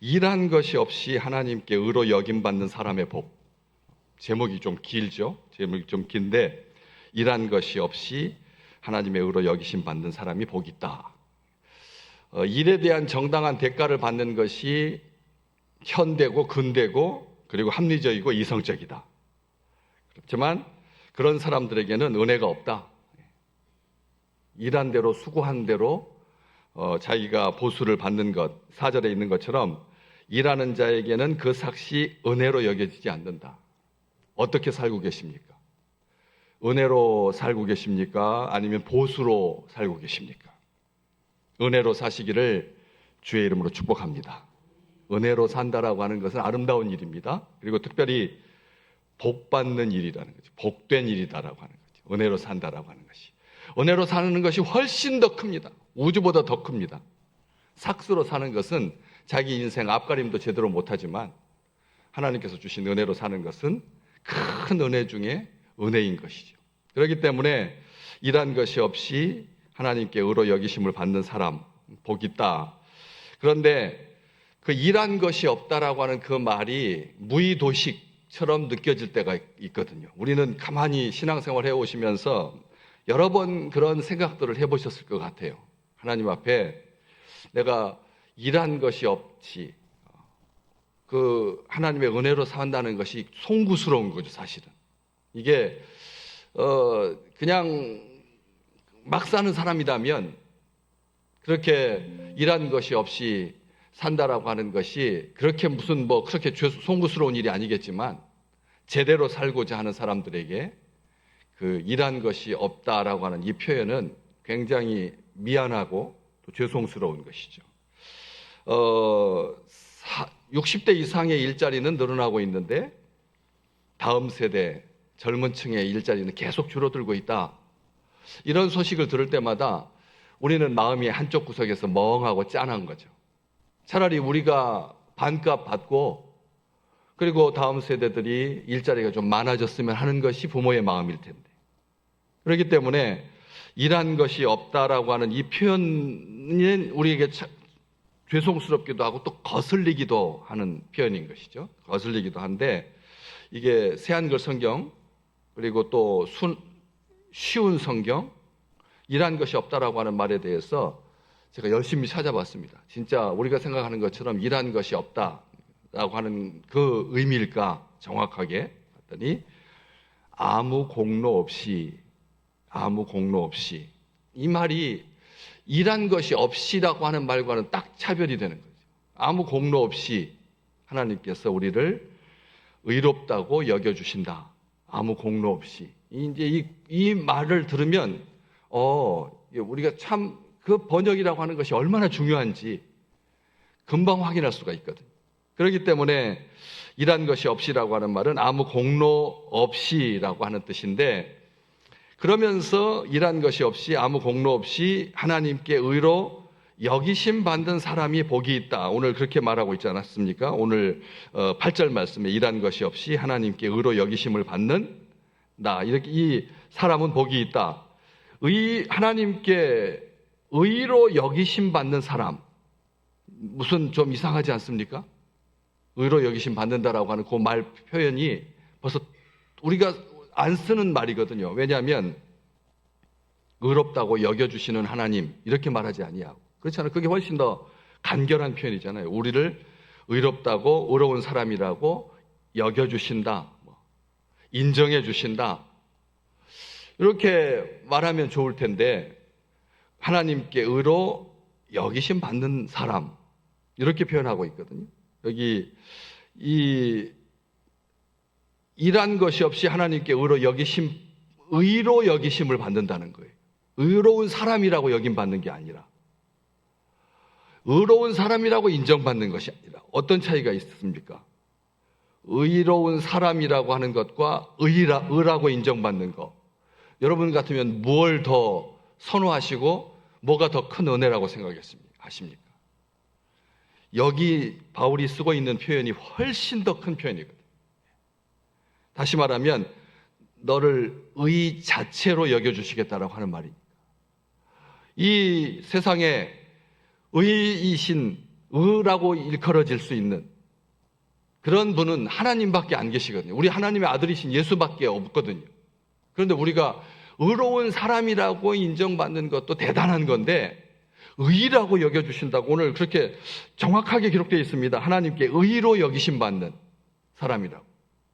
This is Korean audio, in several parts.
일한 것이 없이 하나님께 의로 여김받는 사람의 복. 제목이 좀 길죠? 제목이 좀 긴데, 일한 것이 없이 하나님의 의로 여기심 받는 사람이 복이 있다. 일에 대한 정당한 대가를 받는 것이 현대고 근대고 그리고 합리적이고 이성적이다. 그렇지만 그런 사람들에게는 은혜가 없다. 일한 대로 수고한 대로 자기가 보수를 받는 것, 4절에 있는 것처럼 일하는 자에게는 그 삭시 은혜로 여겨지지 않는다. 어떻게 살고 계십니까? 은혜로 살고 계십니까? 아니면 보수로 살고 계십니까? 은혜로 사시기를 주의 이름으로 축복합니다. 은혜로 산다라고 하는 것은 아름다운 일입니다. 그리고 특별히 복 받는 일이라는 거죠. 복된 일이다라고 하는 거죠. 은혜로 산다라고 하는 것이. 은혜로 사는 것이 훨씬 더 큽니다. 우주보다 더 큽니다. 삭스로 사는 것은 자기 인생 앞가림도 제대로 못하지만 하나님께서 주신 은혜로 사는 것은 큰 은혜 중에 은혜인 것이죠. 그렇기 때문에 일한 것이 없이 하나님께 의로 여기심을 받는 사람 복이 있다. 그런데 그 일한 것이 없다라고 하는 그 말이 무의도식처럼 느껴질 때가 있거든요. 우리는 가만히 신앙생활 해오시면서 여러 번 그런 생각들을 해보셨을 것 같아요. 하나님 앞에 내가 일한 것이 없이 그 하나님의 은혜로 산다는 것이 송구스러운 거죠, 사실은. 이게 그냥 막 사는 사람이라면 그렇게 일한 것이 없이 산다라고 하는 것이 그렇게 무슨 그렇게 송구스러운 일이 아니겠지만 제대로 살고자 하는 사람들에게 그 일한 것이 없다라고 하는 이 표현은 굉장히 미안하고 또 죄송스러운 것이죠. 60대 이상의 일자리는 늘어나고 있는데 다음 세대 젊은 층의 일자리는 계속 줄어들고 있다. 이런 소식을 들을 때마다 우리는 마음이 한쪽 구석에서 멍하고 짠한 거죠. 차라리 우리가 반값 받고 그리고 다음 세대들이 일자리가 좀 많아졌으면 하는 것이 부모의 마음일 텐데. 그렇기 때문에 일한 것이 없다라고 하는 이 표현은 우리에게 죄송스럽기도 하고 또 거슬리기도 하는 표현인 것이죠. 거슬리기도 한데 이게 새한글 성경 그리고 또 쉬운 성경 일한 것이 없다라고 하는 말에 대해서 제가 열심히 찾아봤습니다. 진짜 우리가 생각하는 것처럼 일한 것이 없다라고 하는 그 의미일까 정확하게 봤더니 아무 공로 없이 이 말이 일한 것이 없이라고 하는 말과는 딱 차별이 되는 거죠. 아무 공로 없이 하나님께서 우리를 의롭다고 여겨주신다. 아무 공로 없이. 이제 이 말을 들으면 우리가 참 그 번역이라고 하는 것이 얼마나 중요한지 금방 확인할 수가 있거든요. 그렇기 때문에 일한 것이 없이라고 하는 말은 아무 공로 없이라고 하는 뜻인데 그러면서 일한 것이 없이 아무 공로 없이 하나님께 의로 여기심 받는 사람이 복이 있다. 오늘 그렇게 말하고 있지 않았습니까? 오늘 8절 말씀에 일한 것이 없이 하나님께 의로 여기심을 받는 나 이렇게 이 사람은 복이 있다. 하나님께 의로 여기심 받는 사람 무슨 좀 이상하지 않습니까? 의로 여기심 받는다라고 하는 그 말 표현이 벌써 우리가 안 쓰는 말이거든요. 왜냐하면 의롭다고 여겨주시는 하나님 이렇게 말하지 아니하고 그렇잖아요. 그게 훨씬 더 간결한 표현이잖아요. 우리를 의롭다고 의로운 사람이라고 여겨주신다, 인정해 주신다 이렇게 말하면 좋을 텐데 하나님께 의로 여기심 받는 사람 이렇게 표현하고 있거든요. 여기 이 일한 것이 없이 하나님께 의로 여기심을 받는다는 거예요. 의로운 사람이라고 여김받는 게 아니라 의로운 사람이라고 인정받는 것이 아니라 어떤 차이가 있습니까? 의로운 사람이라고 하는 것과 의라고 인정받는 것 여러분 같으면 뭘 더 선호하시고 뭐가 더 큰 은혜라고 생각하십니까? 여기 바울이 쓰고 있는 표현이 훨씬 더 큰 표현이거든요. 다시 말하면 너를 의 자체로 여겨주시겠다라고 하는 말입니다. 이 세상에 의이신 의라고 일컬어질 수 있는 그런 분은 하나님밖에 안 계시거든요. 우리 하나님의 아들이신 예수밖에 없거든요. 그런데 우리가 의로운 사람이라고 인정받는 것도 대단한 건데 의라고 여겨주신다고 오늘 그렇게 정확하게 기록되어 있습니다. 하나님께 의로 여기심 받는 사람이라고.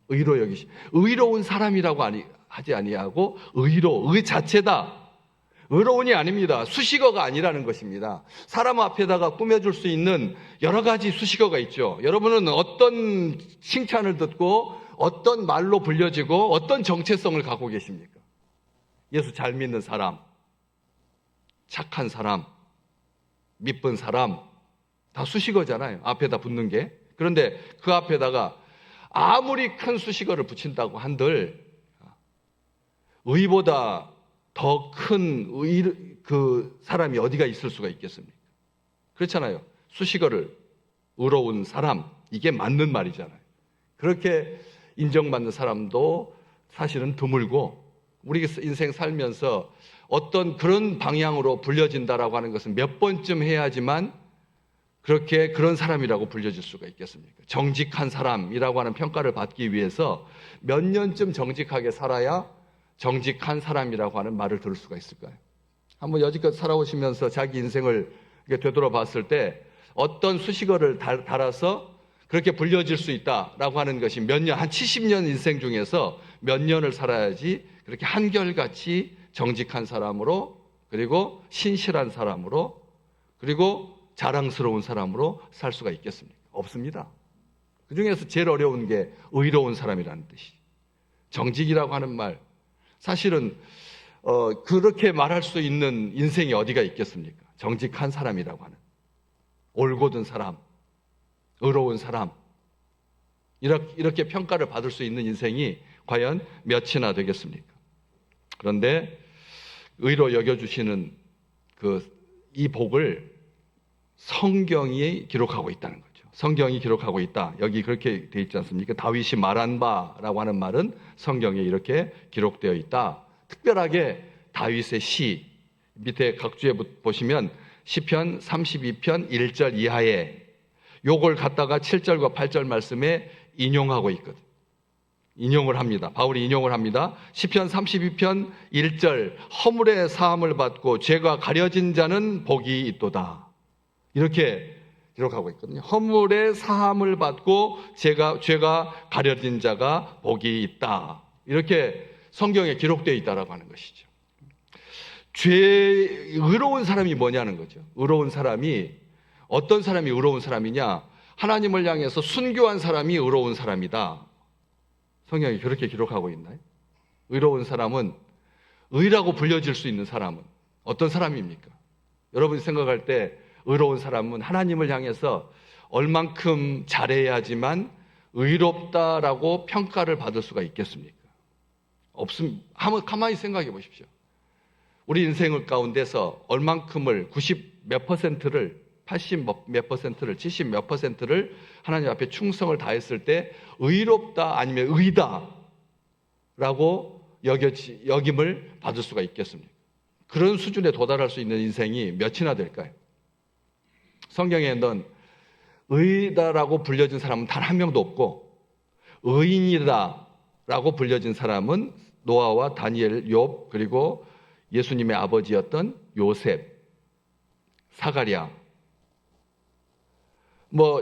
의로 여기심. 의로운 사람이라고 하지 아니하고 의 자체다. 의로운이 아닙니다. 수식어가 아니라는 것입니다. 사람 앞에다가 꾸며줄 수 있는 여러 가지 수식어가 있죠. 여러분은 어떤 칭찬을 듣고 어떤 말로 불려지고 어떤 정체성을 갖고 계십니까? 예수 잘 믿는 사람, 착한 사람, 미쁜 사람, 다 수식어잖아요. 앞에다 붙는 게. 그런데 그 앞에다가 아무리 큰 수식어를 붙인다고 한들 의보다 더 큰 그 사람이 어디가 있을 수가 있겠습니까? 그렇잖아요. 수식어를 의로운 사람, 이게 맞는 말이잖아요. 그렇게 인정받는 사람도 사실은 드물고 우리 인생 살면서 어떤 그런 방향으로 불려진다라고 하는 것은 몇 번쯤 해야지만 그렇게 그런 사람이라고 불려질 수가 있겠습니까? 정직한 사람이라고 하는 평가를 받기 위해서 몇 년쯤 정직하게 살아야 정직한 사람이라고 하는 말을 들을 수가 있을까요? 한번 여지껏 살아오시면서 자기 인생을 되돌아봤을 때 어떤 수식어를 달아서 그렇게 불려질 수 있다라고 하는 것이 몇 년, 한 70년 인생 중에서 몇 년을 살아야지 그렇게 한결같이 정직한 사람으로 그리고 신실한 사람으로 그리고 자랑스러운 사람으로 살 수가 있겠습니까? 없습니다. 그 중에서 제일 어려운 게 의로운 사람이라는 뜻이죠. 정직이라고 하는 말, 사실은 그렇게 말할 수 있는 인생이 어디가 있겠습니까? 정직한 사람이라고 하는, 올곧은 사람, 의로운 사람, 이렇게 평가를 받을 수 있는 인생이 과연 몇이나 되겠습니까? 그런데 의로 여겨주시는 이 복을 성경이 기록하고 있다는 거죠. 성경이 기록하고 있다. 여기 그렇게 되어 있지 않습니까? 다윗이 말한 바라고 하는 말은 성경에 이렇게 기록되어 있다. 특별하게 다윗의 시, 밑에 각주에 보시면 시편 32편 1절 이하에 요걸 갖다가 7절과 8절 말씀에 인용하고 있거든요. 인용을 합니다. 바울이 인용을 합니다. 시편 32편 1절 허물의 사함을 받고 죄가 가려진 자는 복이 있도다. 이렇게 기록하고 있거든요. 허물의 사함을 받고 죄가 가려진 자가 복이 있다. 이렇게 성경에 기록되어 있다라고 하는 것이죠. 의로운 사람이 뭐냐는 거죠. 의로운 사람이 어떤 사람이 의로운 사람이냐? 하나님을 향해서 순교한 사람이 의로운 사람이다. 성경이 그렇게 기록하고 있나요? 의로운 사람은 의라고 불려질 수 있는 사람은 어떤 사람입니까? 여러분이 생각할 때 의로운 사람은 하나님을 향해서 얼만큼 잘해야지만 의롭다라고 평가를 받을 수가 있겠습니까? 없습니다. 한번 가만히 생각해 보십시오. 우리 인생을 가운데서 얼만큼을 90 몇 퍼센트를 80 몇 퍼센트를 70 몇 퍼센트를 하나님 앞에 충성을 다했을 때 의롭다 아니면 의다라고 여김을 받을 수가 있겠습니까? 그런 수준에 도달할 수 있는 인생이 몇이나 될까요? 성경에는 의다라고 불려진 사람은 단 한 명도 없고 의인이다라고 불려진 사람은 노아와 다니엘, 욥 그리고 예수님의 아버지였던 요셉, 사가랴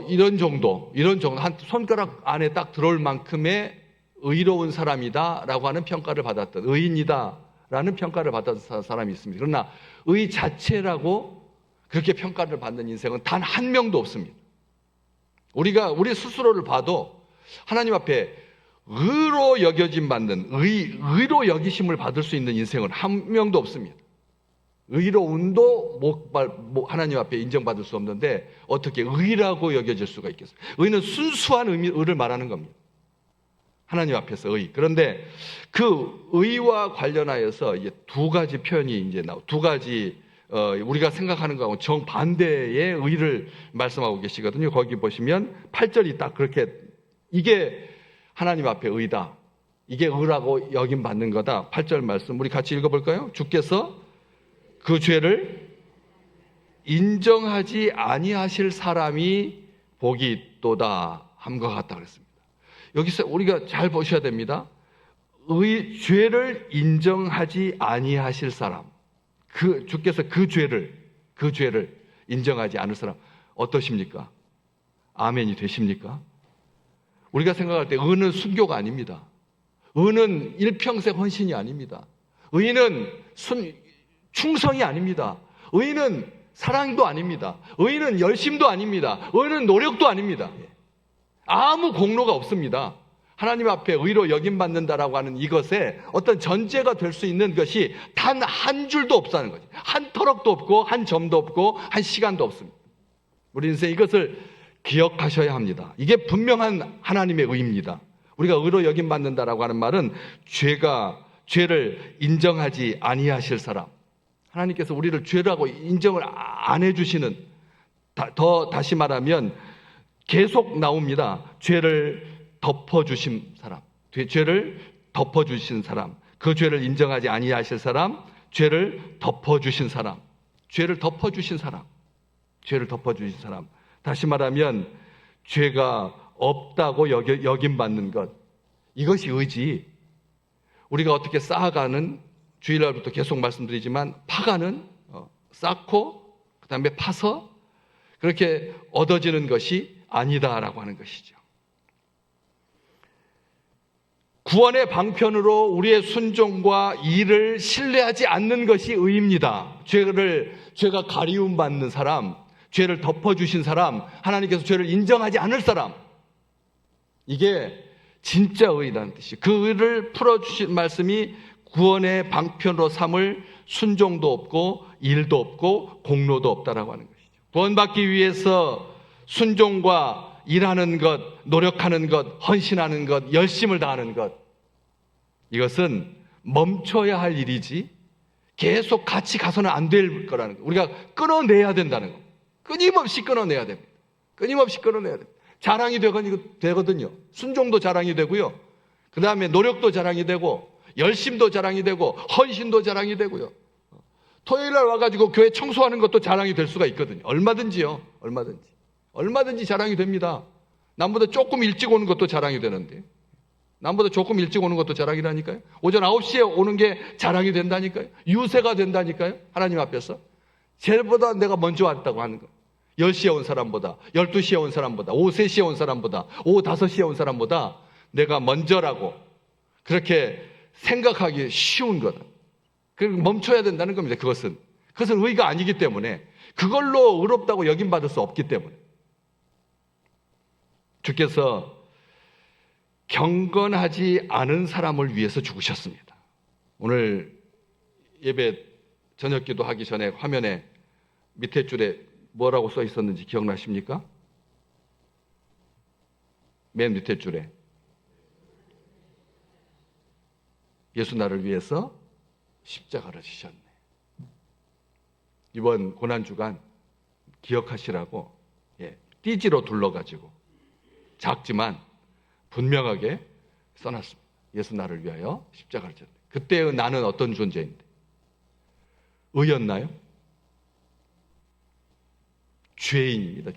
이런 정도 한 손가락 안에 딱 들어올 만큼의 의로운 사람이다라고 하는 평가를 받았던 의인이다라는 평가를 받았던 사람이 있습니다. 그러나 의 자체라고 그렇게 평가를 받는 인생은 단 한 명도 없습니다. 우리 스스로를 봐도 하나님 앞에 의로 여겨짐 받는 의로 여기심을 받을 수 있는 인생은 한 명도 없습니다. 의로운도 하나님 앞에 인정받을 수 없는데 어떻게 의라고 여겨질 수가 있겠어요? 의는 순수한 의를 말하는 겁니다. 하나님 앞에서 의. 그런데 그 의와 관련하여서 이제 두 가지 표현이 이제 두 가지 우리가 생각하는 거하고 정반대의 의를 말씀하고 계시거든요. 거기 보시면 8절이 딱 그렇게 이게 하나님 앞에 의다. 이게 의라고 여김 받는 거다. 8절 말씀 우리 같이 읽어볼까요? 주께서 그 죄를 인정하지 아니하실 사람이 복이 있도다 함과 같다 그랬습니다. 여기서 우리가 잘 보셔야 됩니다. 죄를 인정하지 아니하실 사람, 주께서 그 죄를 인정하지 않을 사람 어떠십니까? 아멘이 되십니까? 우리가 생각할 때 의는 순교가 아닙니다. 의는 일평생 헌신이 아닙니다. 의는 충성이 아닙니다. 의는 사랑도 아닙니다. 의는 열심도 아닙니다. 의는 노력도 아닙니다. 아무 공로가 없습니다. 하나님 앞에 의로 여김받는다라고 하는 이것에 어떤 전제가 될 수 있는 것이 단 한 줄도 없다는 거죠. 한 터럭도 없고 한 점도 없고 한 시간도 없습니다. 우리 인생 이것을 기억하셔야 합니다. 이게 분명한 하나님의 의입니다. 우리가 의로 여김받는다라고 하는 말은 죄를 인정하지 아니하실 사람, 하나님께서 우리를 죄라고 인정을 안 해주시는, 다시 말하면 계속 나옵니다. 죄를 덮어주신 사람, 죄를 덮어주신 사람, 그 죄를 인정하지 아니하실 사람, 죄를 덮어주신 사람, 죄를 덮어주신 사람, 죄를 덮어주신 사람. 다시 말하면 죄가 없다고 여김받는 것, 이것이 의지. 우리가 어떻게 쌓아가는, 주일날부터 계속 말씀드리지만 파가는, 쌓고 그 다음에 파서 그렇게 얻어지는 것이 아니다라고 하는 것이죠. 구원의 방편으로 우리의 순종과 일을 신뢰하지 않는 것이 의입니다. 죄가 가리움 받는 사람, 죄를 덮어주신 사람, 하나님께서 죄를 인정하지 않을 사람, 이게 진짜 의라는 뜻이에요. 그 의를 풀어주신 말씀이 구원의 방편으로 삼을 순종도 없고 일도 없고 공로도 없다라고 하는 것이죠. 구원받기 위해서 순종과 일하는 것, 노력하는 것, 헌신하는 것, 열심을 다하는 것, 이것은 멈춰야 할 일이지 계속 같이 가서는 안 될 거라는 거. 우리가 끊어내야 된다는 거. 끊임없이 끊어내야 됩니다. 끊임없이 끊어내야 됩니다. 자랑이 되거든요. 순종도 자랑이 되고요. 그 다음에 노력도 자랑이 되고, 열심도 자랑이 되고, 헌신도 자랑이 되고요. 토요일 날 와가지고 교회 청소하는 것도 자랑이 될 수가 있거든요. 얼마든지요. 얼마든지 자랑이 됩니다. 남보다 조금 일찍 오는 것도 자랑이 되는데, 남보다 조금 일찍 오는 것도 자랑이라니까요. 오전 9시에 오는 게 자랑이 된다니까요. 유세가 된다니까요. 하나님 앞에서. 쟤보다 내가 먼저 왔다고 하는 거. 10시에 온 사람보다, 12시에 온 사람보다, 오후 3시에 온 사람보다, 오후 5시에 온 사람보다 내가 먼저라고 그렇게 생각하기 쉬운 거다. 그리고 멈춰야 된다는 겁니다. 그것은 의가 아니기 때문에, 그걸로 의롭다고 여김받을 수 없기 때문에. 주께서 경건하지 않은 사람을 위해서 죽으셨습니다. 오늘 예배 저녁 기도하기 전에 화면에 밑에 줄에 뭐라고 써 있었는지 기억나십니까? 맨 밑에 줄에 예수 나를 위해서 십자가를 지셨네. 이번 고난주간 기억하시라고 띠지로 둘러가지고 작지만 분명하게 써놨습니다. 예수 나를 위하여 십자가를 졌네. 그때의 나는 어떤 존재인데? 의였나요? 죄인입니다.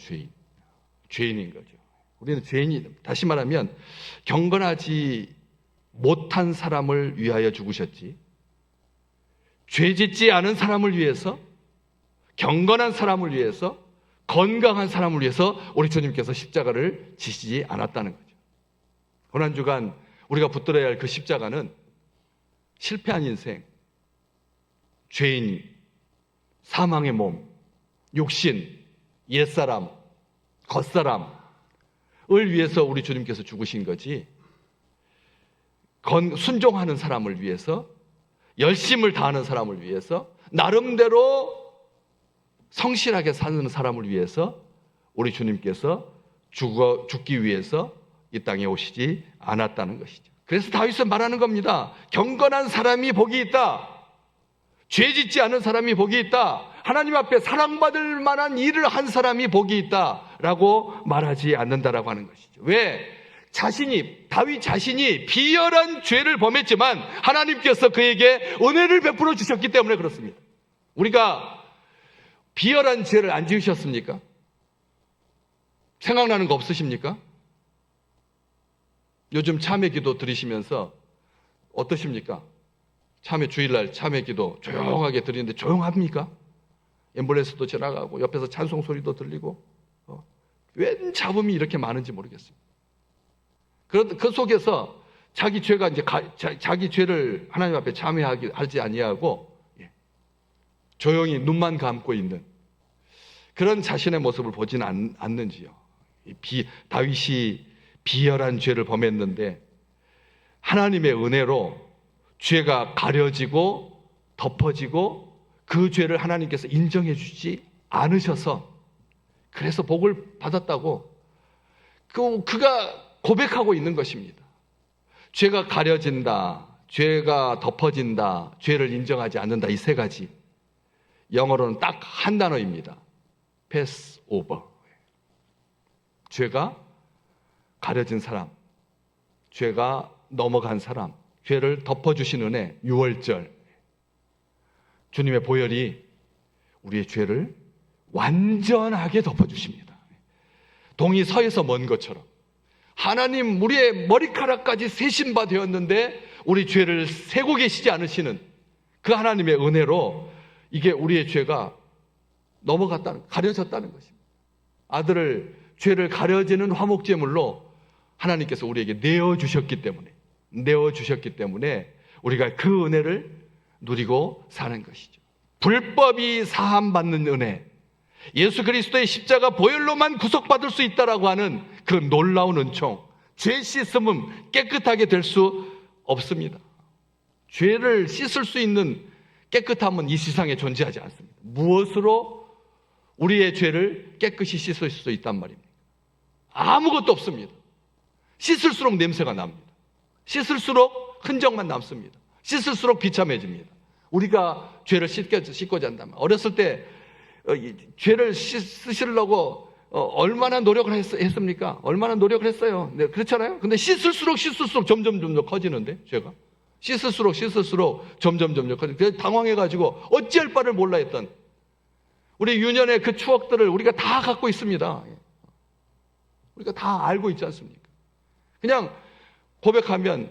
죄인인 거죠. 우리는 죄인이, 다시 말하면 경건하지 못한 사람을 위하여 죽으셨지, 죄 짓지 않은 사람을 위해서, 경건한 사람을 위해서, 건강한 사람을 위해서 우리 주님께서 십자가를 지시지 않았다는 거죠. 고난주간 우리가 붙들어야 할 그 십자가는 실패한 인생, 죄인, 사망의 몸, 육신, 옛사람, 겉사람을 위해서 우리 주님께서 죽으신 거지, 순종하는 사람을 위해서, 열심을 다하는 사람을 위해서, 나름대로 성실하게 사는 사람을 위해서 우리 주님께서 죽기 위해서 이 땅에 오시지 않았다는 것이죠. 그래서 다윗은 말하는 겁니다. 경건한 사람이 복이 있다. 죄 짓지 않은 사람이 복이 있다. 하나님 앞에 사랑받을 만한 일을 한 사람이 복이 있다라고 말하지 않는다라고 하는 것이죠. 왜? 다윗 자신이 비열한 죄를 범했지만 하나님께서 그에게 은혜를 베풀어 주셨기 때문에 그렇습니다. 우리가 비열한 죄를 안 지으셨습니까? 생각나는 거 없으십니까? 요즘 참회 기도 들으시면서 어떠십니까? 참회 주일날 참회 기도 조용하게 드리는데 조용합니까? 앰뷸런스도 지나가고 옆에서 찬송 소리도 들리고 웬 잡음이 이렇게 많은지 모르겠습니다. 그 속에서 자기 죄가 이제 자기 죄를 하나님 앞에 참회하지 아니하고 조용히 눈만 감고 있는 그런 자신의 모습을 보지는 않는지요. 다윗이 비열한 죄를 범했는데 하나님의 은혜로 죄가 가려지고 덮어지고 그 죄를 하나님께서 인정해 주지 않으셔서 그래서 복을 받았다고 그가 고백하고 있는 것입니다. 죄가 가려진다, 죄가 덮어진다, 죄를 인정하지 않는다, 이 세 가지. 영어로는 딱 한 단어입니다. pass over. 죄가 가려진 사람, 죄가 넘어간 사람, 죄를 덮어주신 은혜, 유월절. 주님의 보혈이 우리의 죄를 완전하게 덮어주십니다. 동이 서에서 먼 것처럼 하나님 우리의 머리카락까지 세신 바 되었는데 우리 죄를 세고 계시지 않으시는 그 하나님의 은혜로 이게 우리의 죄가 가려졌다는 것입니다. 아들을 죄를 가려지는 화목제물로 하나님께서 우리에게 내어주셨기 때문에 우리가 그 은혜를 누리고 사는 것이죠. 불법이 사함받는 은혜, 예수 그리스도의 십자가 보혈로만 구속받을 수 있다라고 하는 그 놀라운 은총, 죄 씻음은 깨끗하게 될 수 없습니다. 죄를 씻을 수 있는 깨끗함은 이 세상에 존재하지 않습니다. 무엇으로 우리의 죄를 깨끗이 씻을 수 있단 말입니까? 아무것도 없습니다. 씻을수록 냄새가 납니다. 씻을수록 흔적만 남습니다. 씻을수록 비참해집니다. 우리가 죄를 씻고자 한다면 어렸을 때 죄를 씻으려고 얼마나 노력을 했습니까? 얼마나 노력을 했어요. 네, 그렇잖아요. 근데 씻을수록 점점 커지는데 죄가 씻을수록 점점 커지는데 당황해가지고 어찌할 바를 몰라 했던 우리 유년의 그 추억들을 우리가 다 갖고 있습니다. 우리가 다 알고 있지 않습니까? 그냥 고백하면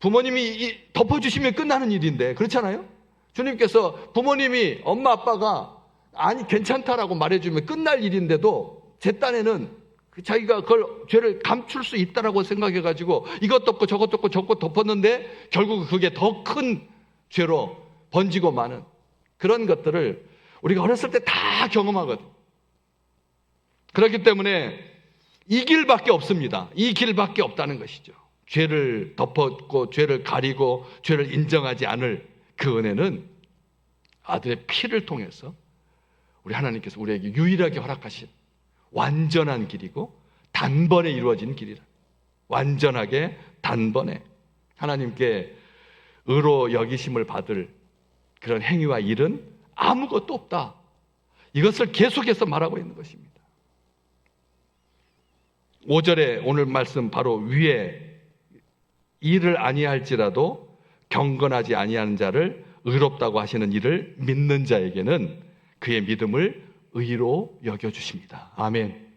부모님이 덮어주시면 끝나는 일인데 그렇잖아요. 주님께서 부모님이 엄마 아빠가 아니 괜찮다라고 말해주면 끝날 일인데도 제 딴에는 자기가 그걸 죄를 감출 수 있다라고 생각해가지고 이것 덮고 저것 덮고 저것 덮었는데 결국 그게 더 큰 죄로 번지고 마는 그런 것들을 우리가 어렸을 때 다 경험하거든. 그렇기 때문에 이 길밖에 없습니다. 이 길밖에 없다는 것이죠. 죄를 덮었고 죄를 가리고 죄를 인정하지 않을 그 은혜는 아들의 피를 통해서 우리 하나님께서 우리에게 유일하게 허락하신 완전한 길이고 단번에 이루어진 길이라. 완전하게 단번에 하나님께 의로 여기심을 받을 그런 행위와 일은 아무것도 없다. 이것을 계속해서 말하고 있는 것입니다. 5절에 오늘 말씀 바로 위에 일을 아니할지라도 경건하지 아니하는 자를 의롭다고 하시는 이를 믿는 자에게는 그의 믿음을 의로 여겨주십니다. 아멘.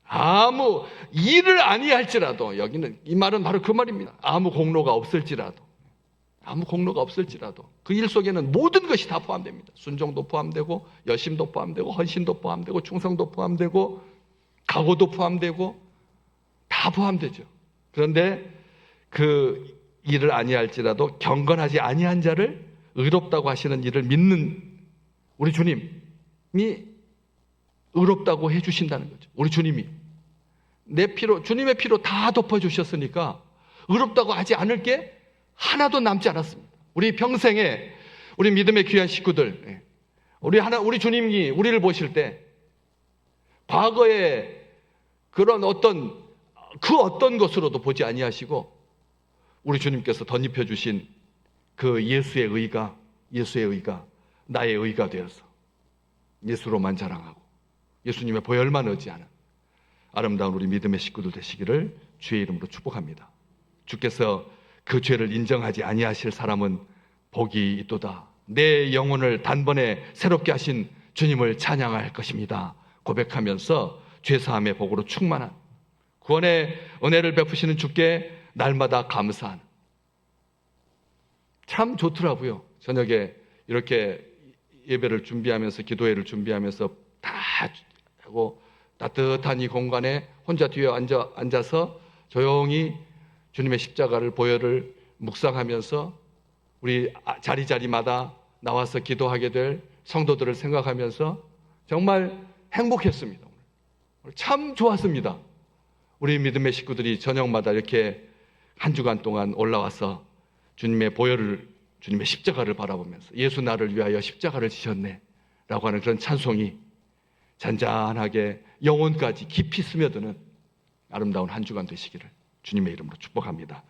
아무 일을 아니할지라도, 여기는 이 말은 바로 그 말입니다. 아무 공로가 없을지라도 그 일 속에는 모든 것이 다 포함됩니다. 순종도 포함되고 여심도 포함되고 헌신도 포함되고 충성도 포함되고 각오도 포함되고 다 포함되죠. 그런데 그 일을 아니할지라도 경건하지 아니한 자를 의롭다고 하시는 일을 믿는 우리 주님이 의롭다고 해주신다는 거죠. 우리 주님이 내 피로, 주님의 피로 다 덮어주셨으니까 의롭다고 하지 않을 게 하나도 남지 않았습니다. 우리 평생에 우리 믿음의 귀한 식구들, 우리 주님이 우리를 보실 때 과거에 그런 어떤 것으로도 보지 아니하시고 우리 주님께서 덧입혀 주신 그 예수의 의가 나의 의가 되어서 예수로만 자랑하고 예수님의 보혈만 의지하는 아름다운 우리 믿음의 식구들 되시기를 주의 이름으로 축복합니다. 주께서 그 죄를 인정하지 아니하실 사람은 복이 있도다. 내 영혼을 단번에 새롭게 하신 주님을 찬양할 것입니다 고백하면서 죄사함의 복으로 충만한 구원의 은혜를 베푸시는 주께 날마다 감사하는, 참 좋더라고요. 저녁에 이렇게 예배를 준비하면서, 기도회를 준비하면서 다 하고 따뜻한 이 공간에 혼자 뒤에 앉아서 조용히 주님의 십자가를, 보혈을 묵상하면서 우리 자리자리마다 나와서 기도하게 될 성도들을 생각하면서 정말 행복했습니다. 참 좋았습니다. 우리 믿음의 식구들이 저녁마다 이렇게 한 주간 동안 올라와서 주님의 보혈을, 주님의 십자가를 바라보면서 예수 나를 위하여 십자가를 지셨네 라고 하는 그런 찬송이 잔잔하게 영혼까지 깊이 스며드는 아름다운 한 주간 되시기를 주님의 이름으로 축복합니다.